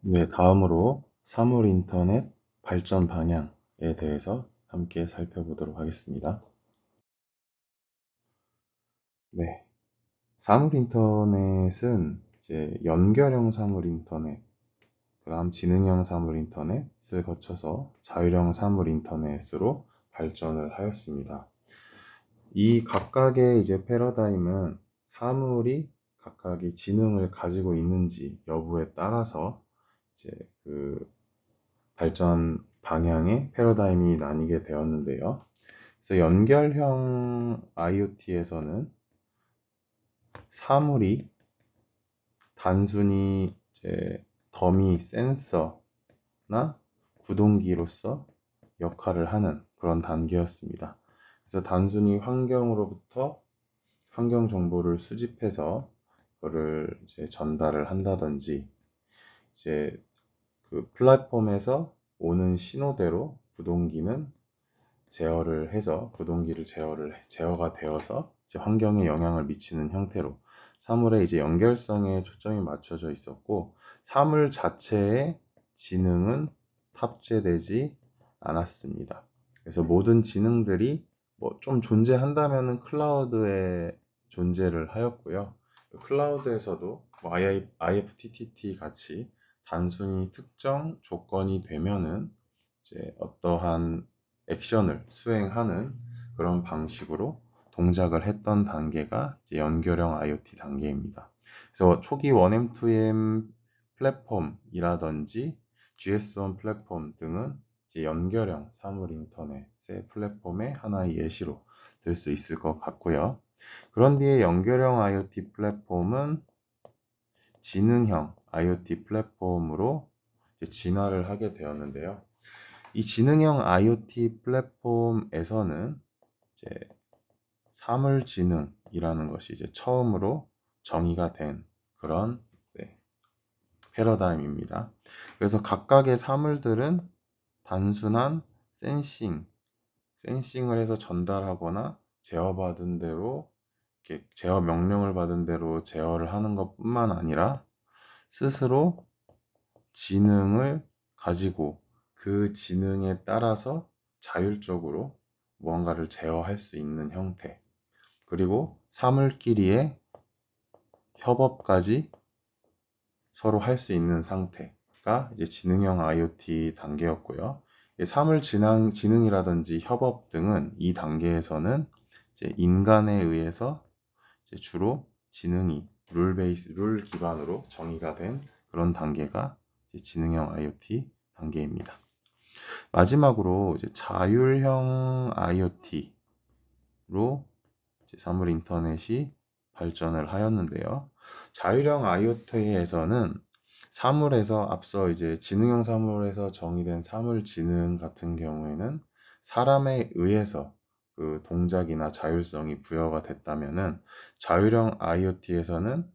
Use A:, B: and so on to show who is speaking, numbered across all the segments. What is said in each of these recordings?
A: 네, 다음으로 사물 인터넷 발전 방향에 대해서 함께 살펴보도록 하겠습니다. 네, 사물 인터넷은 이제 연결형 사물 인터넷, 그다음 지능형 사물 인터넷을 거쳐서 자율형 사물 인터넷으로 발전을 하였습니다. 이 각각의 이제 패러다임은 사물이 각각의 지능을 가지고 있는지 여부에 따라서 이제 그 발전 방향의 패러다임이 나뉘게 되었는데요. 그래서 연결형 IoT에서는 사물이 단순히 이제 더미 센서나 구동기로서 역할을 하는 그런 단계였습니다. 그래서 단순히 환경으로부터 환경 정보를 수집해서 그거를 이제 전달을 한다든지 이제 그 플랫폼에서 오는 신호대로 구동기는 제어가 되어서 이제 환경에 영향을 미치는 형태로 사물의 이제 연결성에 초점이 맞춰져 있었고, 사물 자체의 지능은 탑재되지 않았습니다. 그래서 모든 지능들이 뭐 좀 존재한다면은 클라우드에 존재를 하였고요. 클라우드에서도 뭐 IFTTT 같이 단순히 특정 조건이 되면은 이제 어떠한 액션을 수행하는 그런 방식으로 동작을 했던 단계가 이제 연결형 IoT 단계입니다. 그래서 초기 1M, 2M 플랫폼이라든지 GS1 플랫폼 등은 이제 연결형 사물 인터넷의 플랫폼의 하나의 예시로 들 수 있을 것 같고요. 그런 뒤에 연결형 IoT 플랫폼은 지능형 IoT 플랫폼으로 이제 진화를 하게 되었는데요. 이 지능형 IoT 플랫폼에서는 이제 사물지능이라는 것이 이제 처음으로 정의가 된 그런 패러다임입니다. 그래서 각각의 사물들은 단순한 센싱을 해서 전달하거나 제어받은 대로 이렇게 제어 명령을 받은 대로 제어를 하는 것뿐만 아니라 스스로 지능을 가지고 그 지능에 따라서 자율적으로 무언가를 제어할 수 있는 형태, 그리고 사물끼리의 협업까지 서로 할 수 있는 상태가 이제 지능형 IoT 단계였고요. 사물 지능이라든지 협업 등은 이 단계에서는 이제 인간에 의해서 이제 주로 지능이 룰 기반으로 정의가 된 그런 단계가 이제 지능형 IoT 단계입니다. 마지막으로 이제 자율형 IoT로 사물 인터넷이 발전을 하였는데요. 자율형 IoT에서는 사물에서 앞서 이제 지능형 사물에서 정의된 사물 지능 같은 경우에는 사람에 의해서 그 동작이나 자율성이 부여가 됐다면은, 자율형 IoT에서는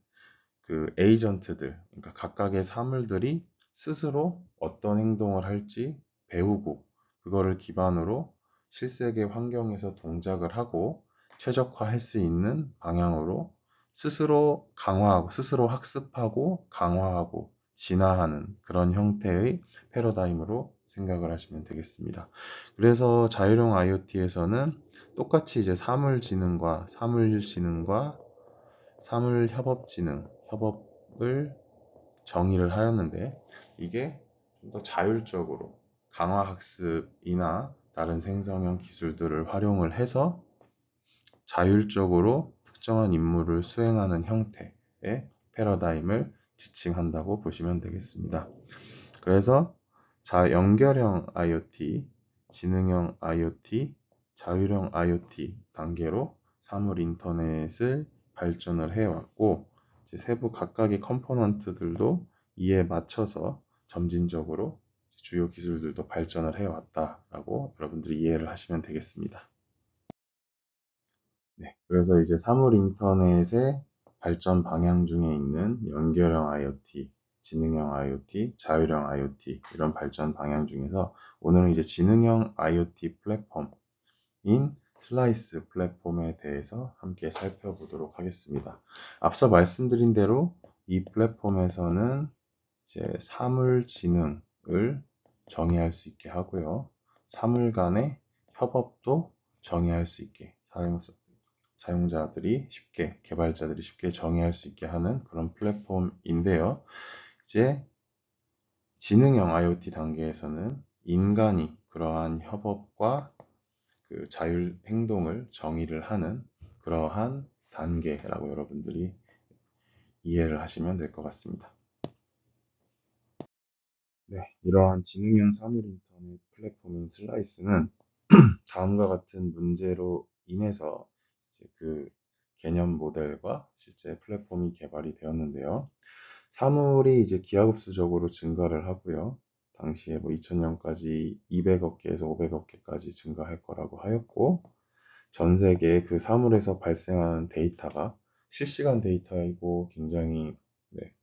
A: 그 에이전트들, 그러니까 각각의 사물들이 스스로 어떤 행동을 할지 배우고 그거를 기반으로 실세계 환경에서 동작을 하고 최적화할 수 있는 방향으로 스스로 강화하고 스스로 학습하고 강화하고 진화하는 그런 형태의 패러다임으로 생각을 하시면 되겠습니다. 그래서 자율형 IoT에서는 똑같이 이제 협업을 정의를 하였는데, 이게 좀 더 자율적으로 강화학습이나 다른 생성형 기술들을 활용을 해서 자율적으로 특정한 임무를 수행하는 형태의 패러다임을 지칭한다고 보시면 되겠습니다. 그래서 연결형 IoT, 지능형 IoT, 자율형 IoT 단계로 사물 인터넷을 발전을 해왔고, 이제 세부 각각의 컴포넌트들도 이에 맞춰서 점진적으로 주요 기술들도 발전을 해왔다라고 여러분들이 이해를 하시면 되겠습니다. 네, 그래서 이제 사물 인터넷의 발전 방향 중에 있는 연결형 IoT, 지능형 IoT, 자율형 IoT 이런 발전 방향 중에서 오늘은 이제 지능형 IoT 플랫폼인 슬라이스 플랫폼에 대해서 함께 살펴보도록 하겠습니다. 앞서 말씀드린 대로 이 플랫폼에서는 이제 사물 지능을 정의할 수 있게 하고요. 사물 간의 협업도 정의할 수 있게, 사용자들이 쉽게, 개발자들이 쉽게 정의할 수 있게 하는 그런 플랫폼인데요. 이제 지능형 IoT 단계에서는 인간이 그러한 협업과 그 자율 행동을 정의를 하는 그러한 단계라고 여러분들이 이해를 하시면 될 것 같습니다. 네, 이러한 지능형 사물 인터넷 플랫폼인 슬라이스는 다음과 같은 문제로 인해서 이제 그 개념 모델과 실제 플랫폼이 개발이 되었는데요. 사물이 이제 기하급수적으로 증가를 하고요. 당시에 뭐 2000년까지 200억 개에서 500억 개까지 증가할 거라고 하였고, 전 세계의 그 사물에서 발생하는 데이터가 실시간 데이터이고 굉장히 네,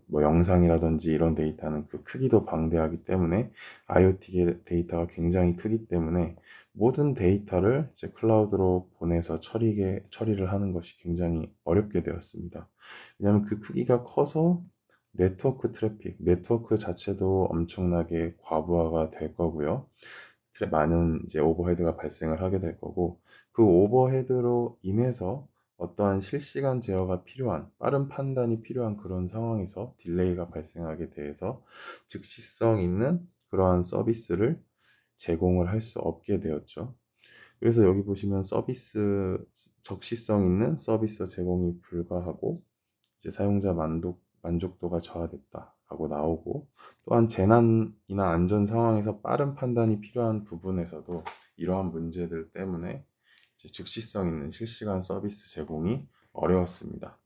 A: 뭐 영상이라든지 이런 데이터는 그 크기도 방대하기 때문에 IoT 데이터가 굉장히 크기 때문에 모든 데이터를 이제 클라우드로 보내서 처리를 하는 것이 굉장히 어렵게 되었습니다. 왜냐하면 그 크기가 커서 네트워크 트래픽, 네트워크 자체도 엄청나게 과부하가 될 거고요. 많은 이제 오버헤드가 발생을 하게 될 거고, 그 오버헤드로 인해서 어떠한 실시간 제어가 필요한, 빠른 판단이 필요한 그런 상황에서 딜레이가 발생하게 돼서 즉시성 있는 그러한 서비스를 제공을 할 수 없게 되었죠. 그래서 여기 보시면 적시성 있는 서비스 제공이 불가하고 이제 사용자 만족도가 저하됐다라고 나오고, 또한 재난이나 안전 상황에서 빠른 판단이 필요한 부분에서도 이러한 문제들 때문에 이제 즉시성 있는 실시간 서비스 제공이 어려웠습니다.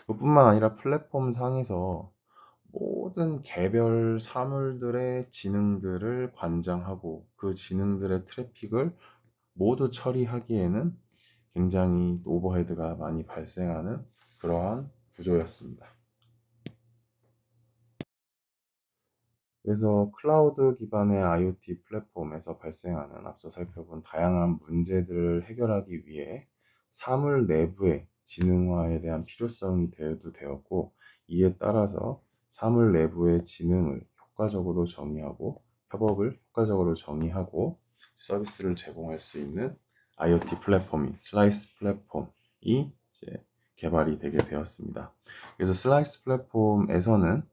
A: 그뿐만 아니라 플랫폼 상에서 모든 개별 사물들의 지능들을 관장하고 그 지능들의 트래픽을 모두 처리하기에는 굉장히 오버헤드가 많이 발생하는 그러한 구조였습니다. 그래서 클라우드 기반의 IoT 플랫폼에서 발생하는 앞서 살펴본 다양한 문제들을 해결하기 위해 사물 내부의 지능화에 대한 필요성이 되었고, 이에 따라서 사물 내부의 지능을 효과적으로 정의하고 협업을 효과적으로 정의하고 서비스를 제공할 수 있는 IoT 플랫폼인 슬라이스 플랫폼이 이제 개발이 되게 되었습니다. 그래서 슬라이스 플랫폼에서는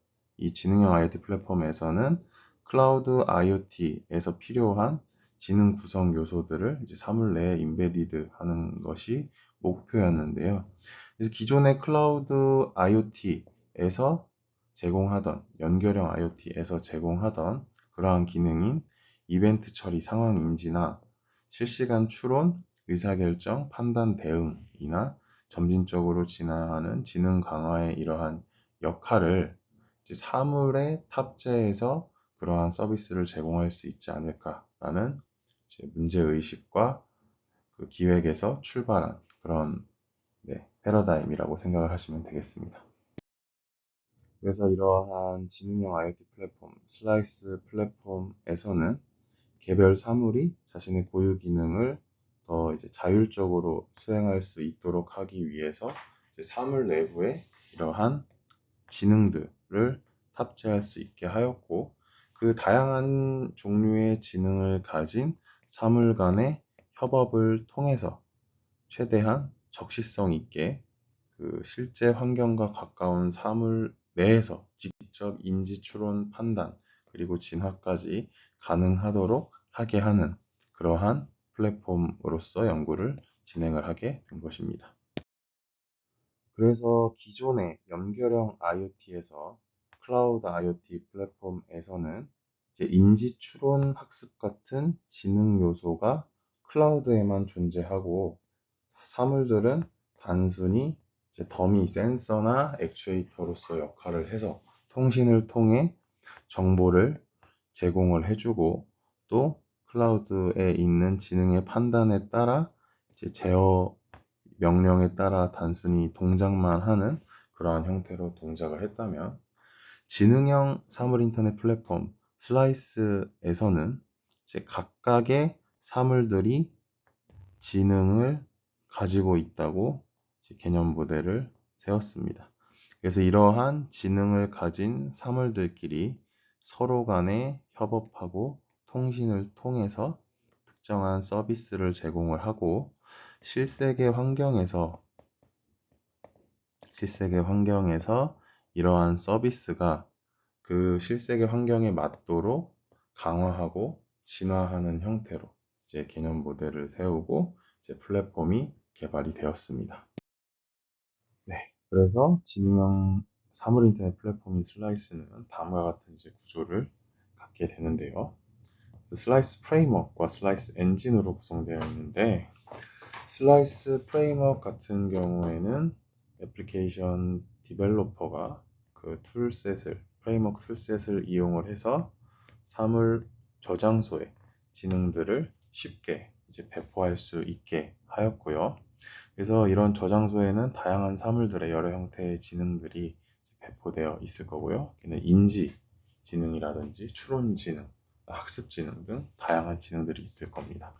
A: 이 지능형 IoT 플랫폼에서는 클라우드 IoT에서 필요한 지능 구성 요소들을 이제 사물 내에 인베디드 하는 것이 목표였는데요. 그래서 기존의 클라우드 IoT에서 제공하던, 연결형 IoT에서 제공하던 그러한 기능인 이벤트 처리 상황 인지나 실시간 추론, 의사결정, 판단 대응이나 점진적으로 진화하는 지능 강화의 이러한 역할을 사물에 탑재해서 그러한 서비스를 제공할 수 있지 않을까라는 문제의식과 그 기획에서 출발한 그런 패러다임이라고 생각을 하시면 되겠습니다. 그래서 이러한 지능형 IoT 플랫폼, 슬라이스 플랫폼에서는 개별 사물이 자신의 고유 기능을 더 이제 자율적으로 수행할 수 있도록 하기 위해서 사물 내부에 이러한 지능들을 탑재할 수 있게 하였고, 그 다양한 종류의 지능을 가진 사물 간의 협업을 통해서 최대한 적시성 있게 그 실제 환경과 가까운 사물 내에서 직접 인지, 추론, 판단, 그리고 진화까지 가능하도록 하게 하는 그러한 플랫폼으로서 연구를 진행을 하게 된 것입니다. 그래서 기존의 연결형 IoT에서 클라우드 IoT 플랫폼에서는 이제 인지 추론 학습 같은 지능 요소가 클라우드에만 존재하고, 사물들은 단순히 이제 더미 센서나 액추에이터로서 역할을 해서 통신을 통해 정보를 제공을 해주고, 또 클라우드에 있는 지능의 판단에 따라 이제 제어 명령에 따라 단순히 동작만 하는 그러한 형태로 동작을 했다면, 지능형 사물 인터넷 플랫폼 슬라이스에서는 이제 각각의 사물들이 지능을 가지고 있다고 개념 모델을 세웠습니다. 그래서 이러한 지능을 가진 사물들끼리 서로 간에 협업하고 통신을 통해서 특정한 서비스를 제공을 하고 실세계 환경에서 이러한 서비스가 그 실세계 환경에 맞도록 강화하고 진화하는 형태로 이제 개념 모델을 세우고 이제 플랫폼이 개발이 되었습니다. 네, 그래서 지능형 사물 인터넷 플랫폼인 슬라이스는 다음과 같은 이제 구조를 갖게 되는데요. 슬라이스 프레임워크와 슬라이스 엔진으로 구성되어 있는데 슬라이스 프레임워크 같은 경우에는 애플리케이션 디벨로퍼가 그 툴셋을 프레임워크 툴셋을 이용을 해서 사물 저장소의 지능들을 쉽게 이제 배포할 수 있게 하였고요. 그래서 이런 저장소에는 다양한 사물들의 여러 형태의 지능들이 배포되어 있을 거고요. 인지 지능이라든지 추론 지능, 학습 지능 등 다양한 지능들이 있을 겁니다.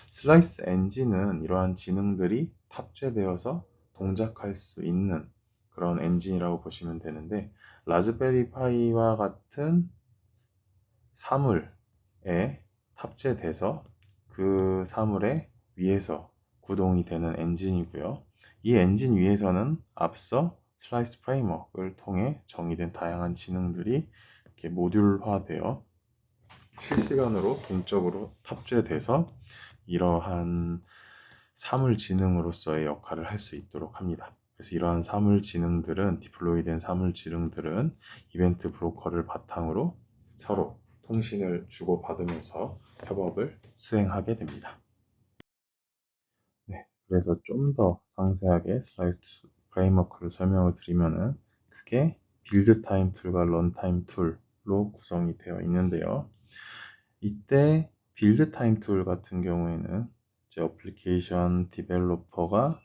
A: 슬라이스 엔진은 이러한 지능들이 탑재되어서 동작할 수 있는 그런 엔진이라고 보시면 되는데 라즈베리 파이와 같은 사물에 탑재돼서 그 사물에 위에서 구동이 되는 엔진이고요. 이 엔진 위에서는 앞서 슬라이스 프레임워크를 통해 정의된 다양한 지능들이 이렇게 모듈화되어 실시간으로 동적으로 탑재돼서 이러한 사물 지능으로서의 역할을 할 수 있도록 합니다. 그래서 이러한 사물 지능들은 디플로이된 사물 지능들은 이벤트 브로커를 바탕으로 서로 통신을 주고받으면서 협업을 수행하게 됩니다. 네, 그래서 좀 더 상세하게 슬라이스 프레임워크를 설명을 드리면은 크게 빌드 타임 툴과 런 타임 툴로 구성이 되어 있는데요. 이때 빌드 타임 툴 같은 경우에는 이제 어플리케이션 디벨로퍼가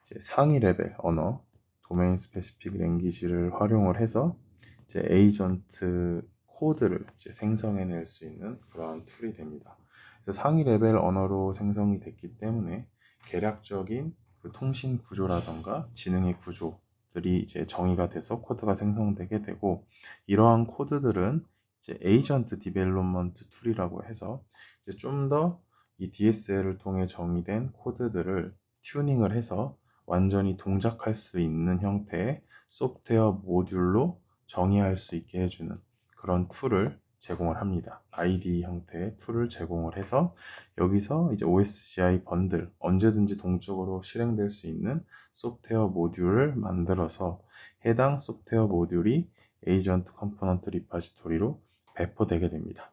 A: 이제 상위 레벨 언어 도메인 스페시픽 랭귀지를 활용을 해서 이제 에이전트 코드를 이제 생성해낼 수 있는 그러한 툴이 됩니다. 그래서 상위 레벨 언어로 생성이 됐기 때문에 개략적인 그 통신 구조라던가 지능의 구조들이 이제 정의가 돼서 코드가 생성되게 되고 이러한 코드들은 이제 에이전트 디벨롭먼트 툴이라고 해서 이제 좀 더 이 DSL을 통해 정의된 코드들을 튜닝을 해서 완전히 동작할 수 있는 형태의 소프트웨어 모듈로 정의할 수 있게 해주는 그런 툴을 제공을 합니다. IDE 형태의 툴을 제공을 해서 여기서 이제 OSGI 번들 언제든지 동적으로 실행될 수 있는 소프트웨어 모듈을 만들어서 해당 소프트웨어 모듈이 에이전트 컴포넌트 리파지토리로 배포되게 됩니다.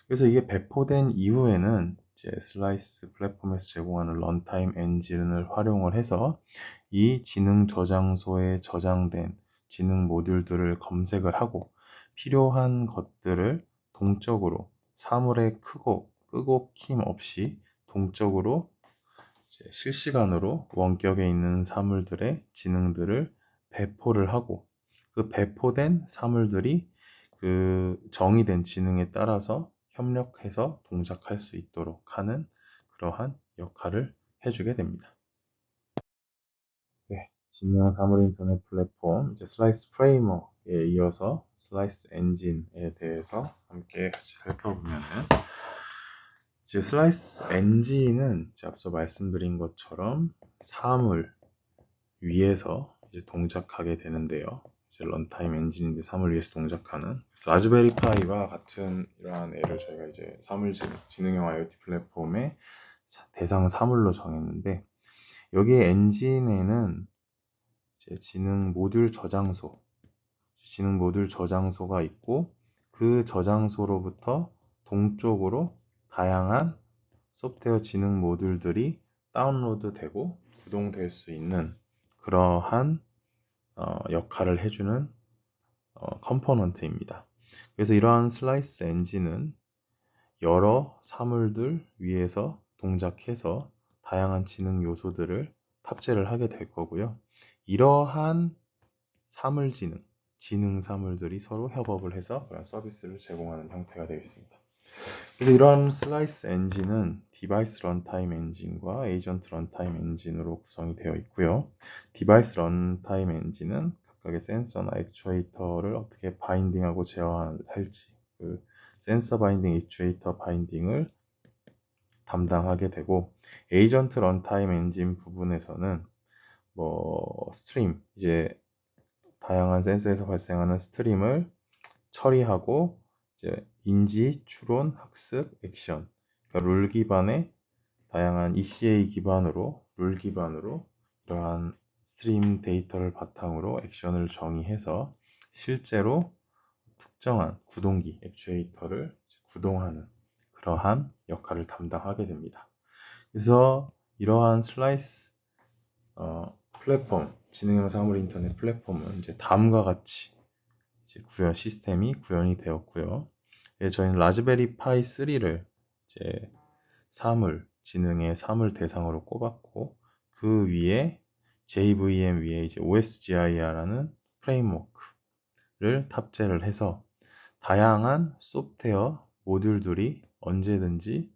A: 그래서 이게 배포된 이후에는 이제 슬라이스 플랫폼에서 제공하는 런타임 엔진을 활용을 해서 이 지능 저장소에 저장된 지능 모듈들을 검색을 하고 필요한 것들을 동적으로 사물의 크고 끄고 킴 없이 동적으로 이제 실시간으로 원격에 있는 사물들의 지능들을 배포를 하고 그 배포된 사물들이 그 정의된 지능에 따라서 협력해서 동작할 수 있도록 하는 그러한 역할을 해주게 됩니다. 네, 지능 사물 인터넷 플랫폼 이제 슬라이스 프레임워크에 이어서 슬라이스 엔진에 대해서 함께 같이 살펴보면은 이제 슬라이스 엔진은 앞서 말씀드린 것처럼 사물 위에서 이제 동작하게 되는데요. 이제 런타임 엔진인데 사물 위에서 동작하는 라즈베리 파이와 같은 이러한 애를 저희가 이제 사물 지능형 IoT 플랫폼의 대상 사물로 정했는데 여기에 엔진에는 이제 지능 모듈 저장소가 있고 그 저장소로부터 동쪽으로 다양한 소프트웨어 지능 모듈들이 다운로드되고 구동될 수 있는 그러한 역할을 해주는 컴포넌트입니다. 그래서 이러한 슬라이스 엔진은 여러 사물들 위에서 동작해서 다양한 지능 요소들을 탑재를 하게 될 거고요. 이러한 지능 사물들이 서로 협업을 해서 그런 서비스를 제공하는 형태가 되겠습니다. 그래서 이러한 슬라이스 엔진은 디바이스 런타임 엔진과 에이전트 런타임 엔진으로 구성이 되어 있고요. 디바이스 런타임 엔진은 각각의 센서나 액추에이터를 어떻게 바인딩하고 제어할지, 그 센서 바인딩, 액추에이터 바인딩을 담당하게 되고, 에이전트 런타임 엔진 부분에서는 뭐 스트림, 이제 다양한 센서에서 발생하는 스트림을 처리하고 이제 인지, 추론, 학습, 액션, 그러니까 룰 기반의 다양한 ECA 기반으로 룰 기반으로 이러한 스트림 데이터를 바탕으로 액션을 정의해서 실제로 특정한 구동기, 액추에이터를 구동하는 그러한 역할을 담당하게 됩니다. 그래서 이러한 슬라이스 플랫폼, 지능형 사물 인터넷 플랫폼은 이제 다음과 같이 이제 시스템이 구현이 되었고요. 예, 저희는 라즈베리 파이 3를 이제 지능의 사물 대상으로 꼽았고, 그 위에 JVM 위에 이제 OSGI라는 프레임워크를 탑재를 해서 다양한 소프트웨어 모듈들이 언제든지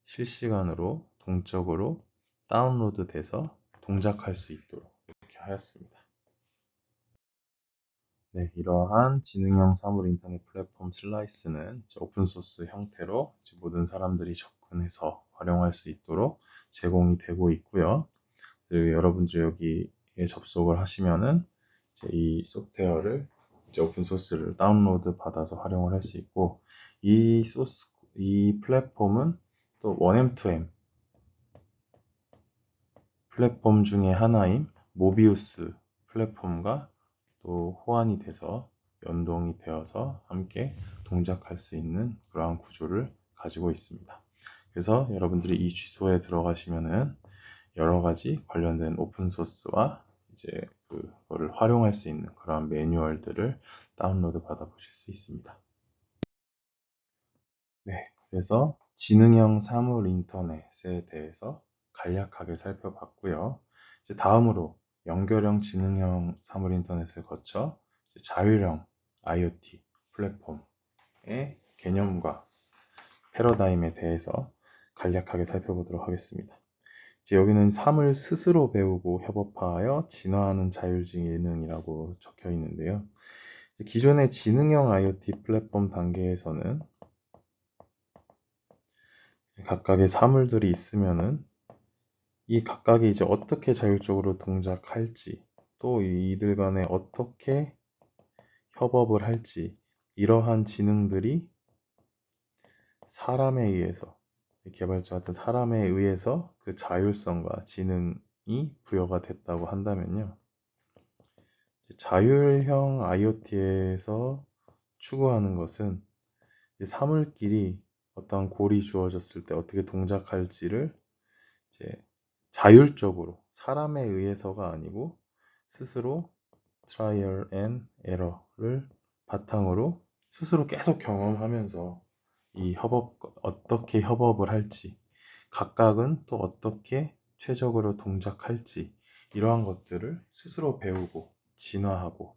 A: 실시간으로 동적으로 다운로드 돼서 동작할 수 있도록 이렇게 하였습니다. 네, 이러한 지능형 사물 인터넷 플랫폼 슬라이스는 오픈소스 형태로 모든 사람들이 접근해서 활용할 수 있도록 제공이 되고 있고요. 그리고 여러분들 여기에 접속을 하시면은 이제 이 소프트웨어를 이제 오픈소스를 다운로드 받아서 활용을 할 수 있고, 이 플랫폼은 또 1M2M 플랫폼 중에 하나인 모비우스 플랫폼과 또 호환이 돼서 연동이 되어서 함께 동작할 수 있는 그러한 구조를 가지고 있습니다. 그래서 여러분들이 이 주소에 들어가시면은 여러 가지 관련된 오픈소스와 이제 그거를 활용할 수 있는 그러한 매뉴얼들을 다운로드 받아보실 수 있습니다. 네, 그래서 지능형 사물 인터넷에 대해서 간략하게 살펴봤고요. 이제 다음으로 연결형 지능형 사물 인터넷을 거쳐 자율형 IoT 플랫폼의 개념과 패러다임에 대해서 간략하게 살펴보도록 하겠습니다. 이제 여기는 사물 스스로 배우고 협업하여 진화하는 자율지능이라고 적혀 있는데요. 기존의 지능형 IoT 플랫폼 단계에서는 각각의 사물들이 있으면은 이 각각이 이제 어떻게 자율적으로 동작할지, 또 이들 간에 어떻게 협업을 할지, 이러한 지능들이 사람에 의해서, 개발자 같은 사람에 의해서 그 자율성과 지능이 부여가 됐다고 한다면요. 자율형 IoT에서 추구하는 것은 사물끼리 어떠한 골이 주어졌을 때 어떻게 동작할지를 이제 자율적으로 사람에 의해서가 아니고 스스로 트라이얼 앤 에러를 바탕으로 스스로 계속 경험하면서 어떻게 협업을 할지, 각각은 또 어떻게 최적으로 동작할지, 이러한 것들을 스스로 배우고 진화하고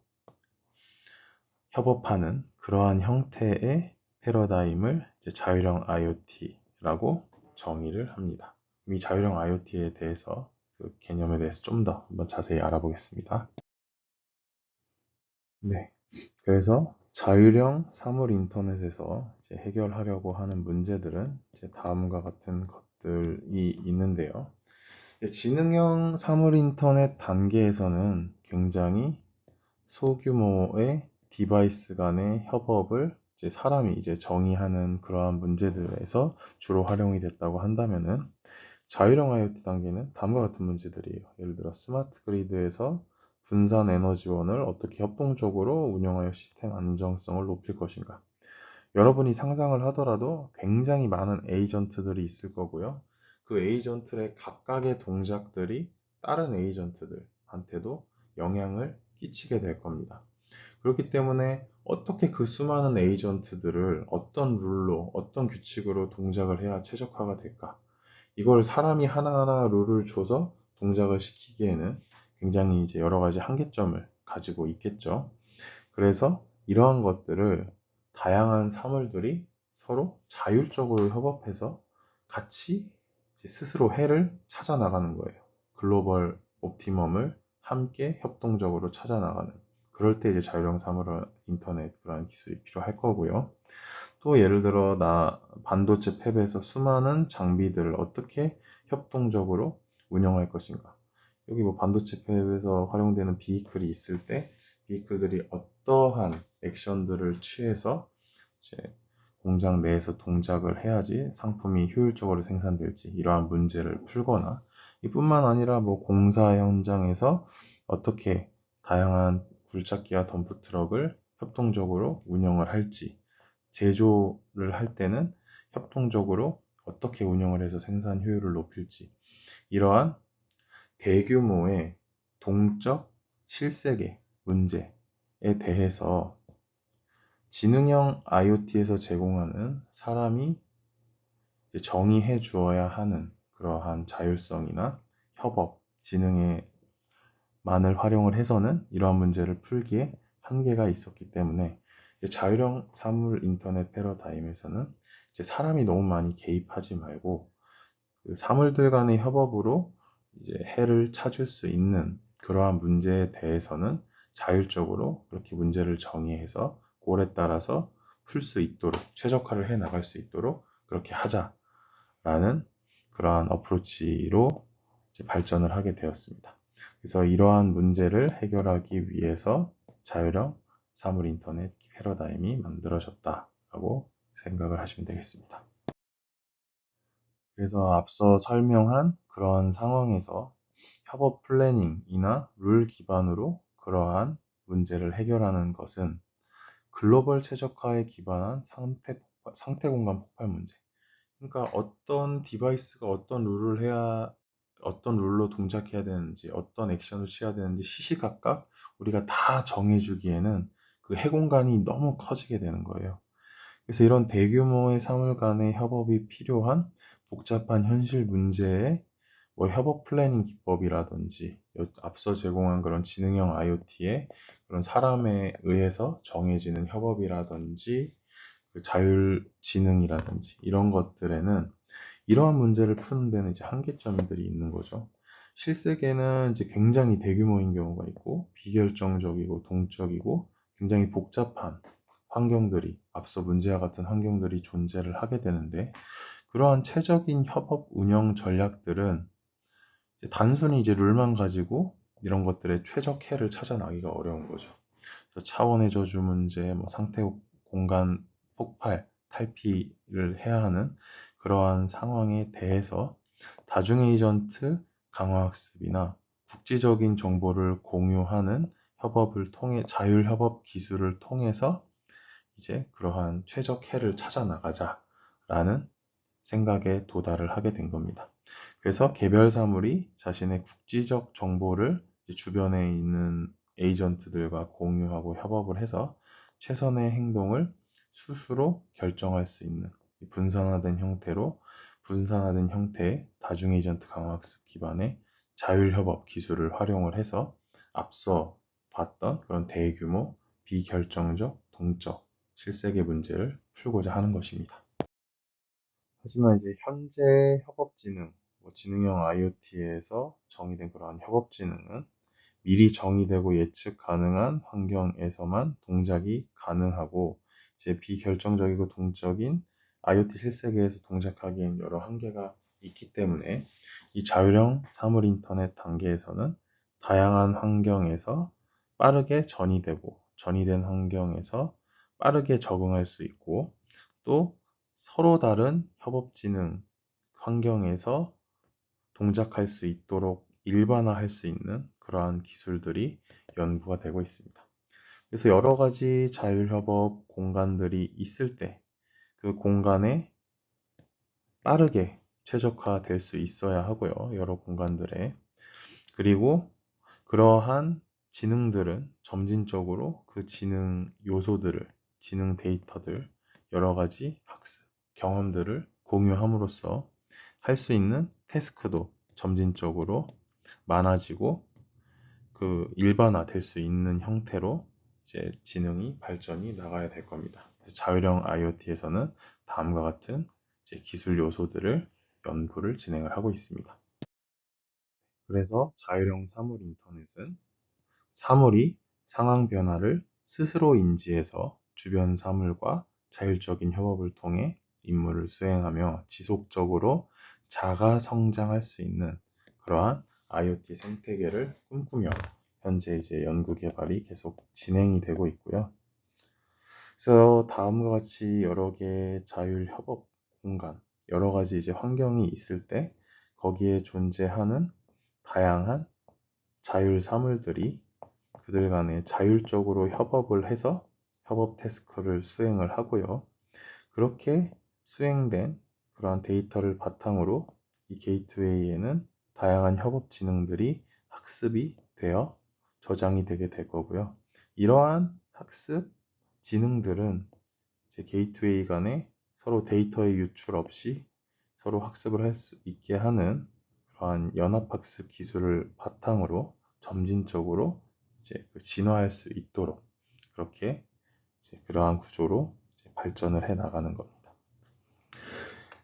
A: 협업하는 그러한 형태의 패러다임을 자율형 IoT라고 정의를 합니다. 이 자율형 IoT에 대해서 그 개념에 대해서 좀 더 한번 자세히 알아보겠습니다. 네. 그래서 자율형 사물 인터넷에서 해결하려고 하는 문제들은 다음과 같은 것들이 있는데요. 지능형 사물 인터넷 단계에서는 굉장히 소규모의 디바이스 간의 협업을 사람이 정의하는 그러한 문제들에서 주로 활용이 됐다고 한다면은, 자율형 IoT 단계는 다음과 같은 문제들이에요. 예를 들어 스마트 그리드에서 분산 에너지원을 어떻게 협동적으로 운영하여 시스템 안정성을 높일 것인가. 여러분이 상상을 하더라도 굉장히 많은 에이전트들이 있을 거고요. 그 에이전트의 각각의 동작들이 다른 에이전트들한테도 영향을 끼치게 될 겁니다. 그렇기 때문에 어떻게 그 수많은 에이전트들을 어떤 룰로, 어떤 규칙으로 동작을 해야 최적화가 될까? 이걸 사람이 하나하나 룰을 줘서 동작을 시키기에는 굉장히 여러 가지 한계점을 가지고 있겠죠. 그래서 이러한 것들을 다양한 사물들이 서로 자율적으로 협업해서 같이 스스로 해를 찾아 나가는 거예요. 글로벌 옵티멈을 함께 협동적으로 찾아 나가는 그럴 때 이제 자율형 사물 인터넷 그런 기술이 필요할 거고요. 또 예를 들어 나 반도체 팹에서 수많은 장비들을 어떻게 협동적으로 운영할 것인가. 여기 뭐 반도체 팹에서 활용되는 비이클이 있을 때 비이클들이 어떠한 액션들을 취해서 이제 공장 내에서 동작을 해야지 상품이 효율적으로 생산될지 이러한 문제를 풀거나 이뿐만 아니라 뭐 공사 현장에서 어떻게 다양한 굴착기와 덤프트럭을 협동적으로 운영을 할지 제조를 할 때는 협동적으로 어떻게 운영을 해서 생산 효율을 높일지 이러한 대규모의 동적 실세계 문제에 대해서 지능형 IoT에서 제공하는 사람이 정의해 주어야 하는 그러한 자율성이나 협업, 지능의만을 활용을 해서는 이러한 문제를 풀기에 한계가 있었기 때문에 자율형 사물 인터넷 패러다임에서는 사람이 너무 많이 개입하지 말고 그 사물들 간의 협업으로 이제 해를 찾을 수 있는 그러한 문제에 대해서는 자율적으로 그렇게 문제를 정의해서 꼴에 따라서 풀 수 있도록 최적화를 해 나갈 수 있도록 그렇게 하자라는 그러한 어프로치로 이제 발전을 하게 되었습니다. 그래서 이러한 문제를 해결하기 위해서 자율형 사물 인터넷 패러다임이 만들어졌다라고 생각을 하시면 되겠습니다. 그래서 앞서 설명한 그러한 상황에서 협업 플래닝이나 룰 기반으로 그러한 문제를 해결하는 것은 글로벌 최적화에 기반한 상태 공간 폭발 문제. 그러니까 어떤 디바이스가 어떤 룰로 동작해야 되는지, 어떤 액션을 취해야 되는지 시시각각 우리가 다 정해주기에는 그 해공간이 너무 커지게 되는 거예요. 그래서 이런 대규모의 사물 간의 협업이 필요한 복잡한 현실 문제에 뭐 협업 플래닝 기법이라든지 앞서 제공한 그런 지능형 IoT의 그런 사람에 의해서 정해지는 협업이라든지 그 자율지능이라든지 이런 것들에는 이러한 문제를 푸는 데는 이제 한계점들이 있는 거죠. 실세계는 이제 굉장히 대규모인 경우가 있고 비결정적이고 동적이고 굉장히 복잡한 환경들이 앞서 문제와 같은 환경들이 존재를 하게 되는데 그러한 최적인 협업 운영 전략들은 이제 단순히 이제 룰만 가지고 이런 것들의 최적해를 찾아나기가 어려운 거죠. 그래서 차원의 저주 문제, 뭐 상태 공간 폭발, 탈피를 해야 하는 그러한 상황에 대해서 다중 에이전트 강화 학습이나 국지적인 정보를 공유하는 협업을 통해 자율 협업 기술을 통해서 이제 그러한 최적해를 찾아 나가자라는 생각에 도달을 하게 된 겁니다. 그래서 개별 사물이 자신의 국지적 정보를 주변에 있는 에이전트들과 공유하고 협업을 해서 최선의 행동을 스스로 결정할 수 있는 분산화된 형태의 다중 에이전트 강화학습 기반의 자율협업 기술을 활용을 해서 앞서 봤던 그런 대규모 비결정적 동적 실세계 문제를 풀고자 하는 것입니다. 하지만 이제 현재 협업지능, 뭐 지능형 IoT에서 정의된 그러한 협업지능은 미리 정의되고 예측 가능한 환경에서만 동작이 가능하고 이제 비결정적이고 동적인 IoT 실세계에서 동작하기엔 여러 한계가 있기 때문에 이 자율형 사물 인터넷 단계에서는 다양한 환경에서 빠르게 전이된 환경에서 빠르게 적응할 수 있고 또 서로 다른 협업지능 환경에서 동작할 수 있도록 일반화할 수 있는 그러한 기술들이 연구가 되고 있습니다. 그래서 여러 가지 자율협업 공간들이 있을 때 그 공간에 빠르게 최적화될 수 있어야 하고요. 여러 공간들에. 그리고 그러한 지능들은 점진적으로 그 지능 요소들을, 지능 데이터들, 여러 가지 학습, 경험들을 공유함으로써 할 수 있는 태스크도 점진적으로 많아지고 그 일반화될 수 있는 형태로 이제 지능이 발전이 나가야 될 겁니다. 그래서 자율형 IoT에서는 다음과 같은 이제 기술 요소들을 연구를 진행을 하고 있습니다. 그래서 자율형 사물 인터넷은 사물이 상황 변화를 스스로 인지해서 주변 사물과 자율적인 협업을 통해 임무를 수행하며 지속적으로 자가 성장할 수 있는 그러한 IoT 생태계를 꿈꾸며 현재 이제 연구 개발이 계속 진행이 되고 있고요. 그래서 다음과 같이 여러 개의 자율 협업 공간, 여러 가지 이제 환경이 있을 때 거기에 존재하는 다양한 자율 사물들이 그들 간에 자율적으로 협업을 해서 협업 태스크를 수행을 하고요. 그렇게 수행된 그러한 데이터를 바탕으로 이 게이트웨이에는 다양한 협업 지능들이 학습이 되어 저장이 되게 될 거고요. 이러한 학습 지능들은 이제 게이트웨이 간에 서로 데이터의 유출 없이 서로 학습을 할 수 있게 하는 그러한 연합학습 기술을 바탕으로 점진적으로 이제 진화할 수 있도록 그렇게 이제 그러한 구조로 이제 발전을 해 나가는 겁니다.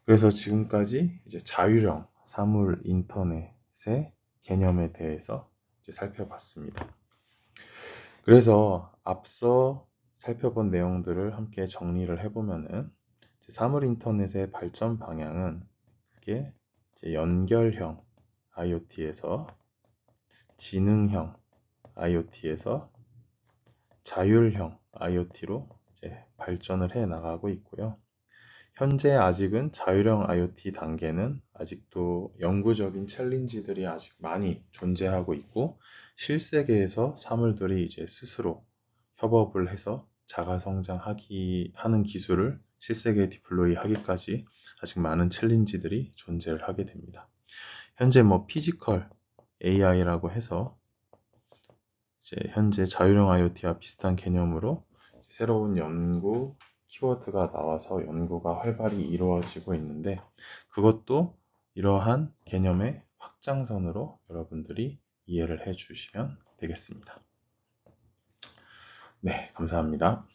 A: 그래서 지금까지 이제 자율형 사물 인터넷의 개념에 대해서 이제 살펴봤습니다. 그래서 앞서 살펴본 내용들을 함께 정리를 해보면은 사물 인터넷의 발전 방향은 그게 이제 연결형 IoT에서 지능형 IoT에서 자율형 IoT로 이제 발전을 해 나가고 있고요. 현재 아직은 자율형 IoT 단계는 아직도 영구적인 챌린지들이 아직 많이 존재하고 있고 실세계에서 사물들이 이제 스스로 협업을 해서 자가 성장하는 기술을 실세계에 디플로이 하기까지 아직 많은 챌린지들이 존재를 하게 됩니다. 현재 피지컬 AI라고 해서 이제 현재 자율형 IoT와 비슷한 개념으로 새로운 연구 키워드가 나와서 연구가 활발히 이루어지고 있는데 그것도 이러한 개념의 확장선으로 여러분들이 이해를 해 주시면 되겠습니다. 네, 감사합니다.